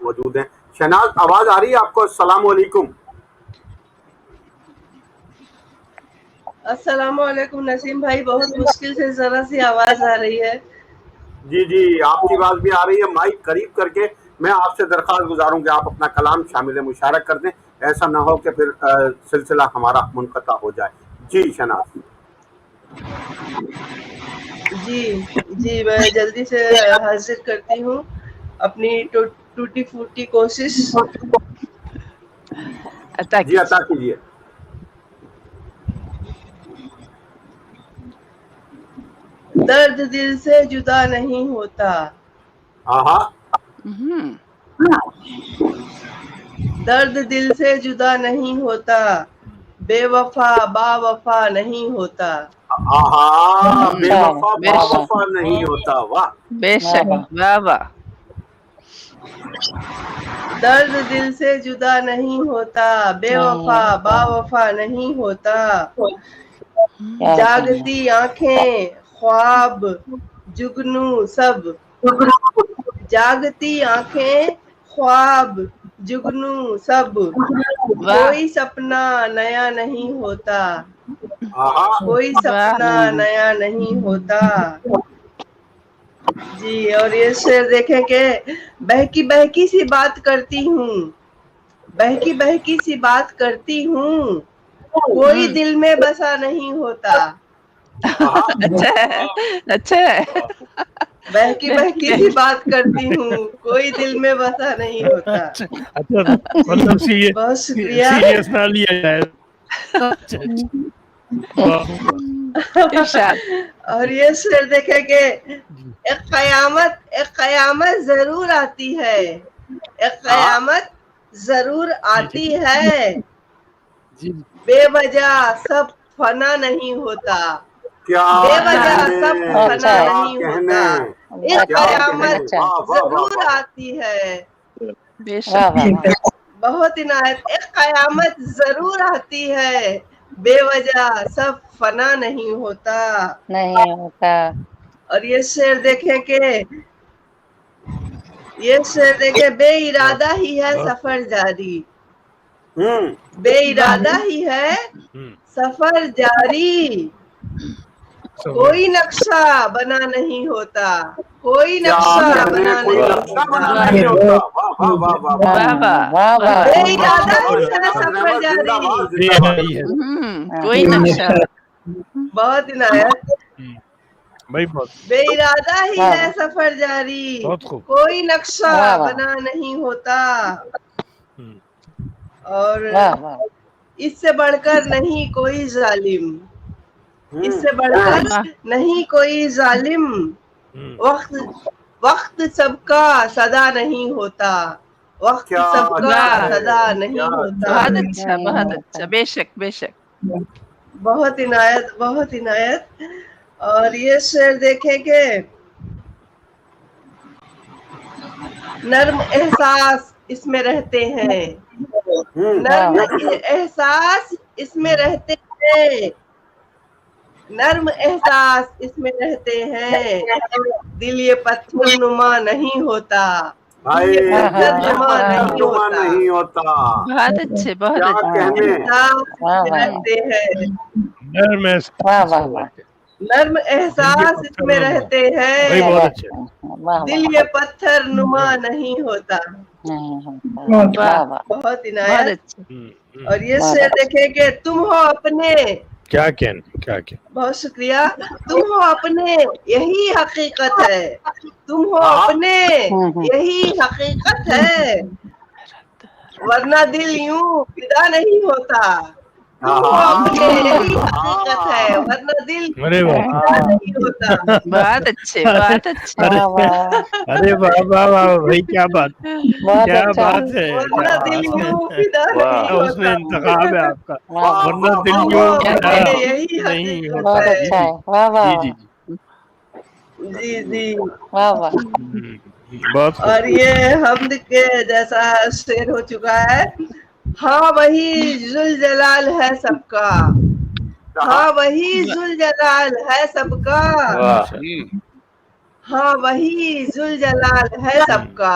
موجود ہیں. شہناز آواز آ رہی ہے آپ کو؟ السلام علیکم. السلام علیکم نسیم بھائی, بہت مشکل سے ذرا سی آواز آ رہی ہے. جی آپ کی آواز بھی آ رہی ہے, مائک قریب کر کے. میں آپ سے درخواست گزاروں کہ آپ اپنا کلام شامل مشارکت کر دیں, ایسا نہ ہو کہ پھر سلسلہ ہمارا منقطع ہو جائے. جی شہناز. جی میں جلدی سے حاضر کرتی ہوں اپنی ٹوٹی پھوٹی کوشش. جی عطا کیجیے. درد دل سے جدا نہیں ہوتا, ہاں درد دل سے جدا نہیں ہوتا, بے وفا با وفا نہیں ہوتا. بے وفا با وفا نہیں ہوتا. واہ, بے شک, واہ واہ. درد دل سے جدا نہیں ہوتا, بے وفا با وفا نہیں ہوتا. جاگتی آنکھیں خواب جگنو سب, جاگتی آنکھیں خواب جگنو سب, واہ کوئی سپنا نیا نہیں ہوتا, کوئی واہ. سپنا نیا نہیں ہوتا. جی, اور یہ شعر دیکھیں کہ بہکی بہکی سی بات کرتی ہوں, بہکی بہکی سی بات کرتی ہوں, کوئی دل میں بسا نہیں ہوتا. اچھا ہے, اچھا ہے. بہکی بہکی سی بات کرتی ہوں, کوئی دل میں بسا نہیں ہوتا. اچھا جی مطلب بہت شکریہ. سیریس نہ لیا جائے. ارشاد. اور یہ شعر دیکھیں کہ ایک قیامت ضرور آتی ہے, ایک قیامت ضرور آتی ہے, بے وجہ سب فنا نہیں ہوتا, کیا بے وجہ کہنے, سب فنا کیا نہیں کہنے, ہوتا, ایک کیا کہنے. قیامت واہ واہ واہ ضرور واہ. آتی ہے. بے شک. بہت عنایت. ایک قیامت ضرور آتی ہے, بے وجہ سب فنا نہیں ہوتا. نہیں ہوتا. اور یہ شعر دیکھیں کہ بے ارادہ ہی ہے سفر جاری, بے ارادہ ہی ہے سفر جاری, کوئی نقشہ بنا نہیں ہوتا, کوئی کیا نقشہ کہنے, بنا کوئی نہیں نقشہ ہوتا. بنا نہیں ہوتا. واہ واہ واہ واہ واہ. واہ واہ واہ بے واہ. ارادہ ہی ہے محمد سفر رحمت زندہ جاری. باد, زندہ باد. کوئی نقشہ. بہت عنایت. بھائی بہت بے ارادہ ہی ہے سفر جاری, بہت خوب. کوئی نقشہ بنا نہیں ہوتا. اور اس سے بڑھ کر نہیں کوئی ظالم, اس سے بڑھ کر واہ نہیں کوئی ظالم, وقت سب کا صدا نہیں ہوتا, وقت کیا سب کا واہ. صدا کیا نہیں ہوتا. بہت اچھا, بہت اچھا. بے شک, بے شک. بہت عنایت, بہت عنایت. اور یہ شعر دیکھیں کہ نرم احساس اس میں رہتے ہیں, نرم احساس اس میں رہتے ہیں, نرم احساس اس میں رہتے ہیں, دل یہ پتھر نما نہیں ہوتا, دل بھائی, یہ پتھر دل یہ نما پتھر نہیں نما ہوتا. نہیں ہوتا. بہت اچھے, بہت کیا اچھے. کہنے. احساس اس میں رہتے ہیں, نرم نرم احساس اس میں رہتے بھائی ہیں, بہت اچھا. دل یہ پتھر نما نہیں ہوتا. واہ, بہت بہت عنایت. اچھے. اور یہ شعر دیکھیں کہ تم ہو اپنے, کیا کہنے, کیا کہنے. بہت شکریہ, تم ہو اپنے یہی حقیقت ہے, تم ہو اپنے یہی حقیقت ہے, ورنہ دل یوں فدا نہیں ہوتا, تم ہو اپنے یہی حقیقت ہے, ورنہ دل ارے واہ, فدا نہیں ہوتا. بہت اچھے, بہت اچھے. ارے واہ واہ واہ بھائی, کیا بات, کیا بات ہے, کیا ورنہ دل بات ہے. یوں فدا نہیں اس میں ہوتا, انتخاب ہے آپ کا, ورنہ تم دل ہو یوں اپنے فدا یہی نہیں حقیقت ہوتا. ہے. جی جی جی. جی بہت خوب. اور یہ حمد کے جیسا شعر ہو چکا ہے. ہاں وہی ذوالجلال ہے سب کا, ہاں وہی ذوالجلال ہے سب کا, ہاں وہی ذوالجلال ہے سب کا,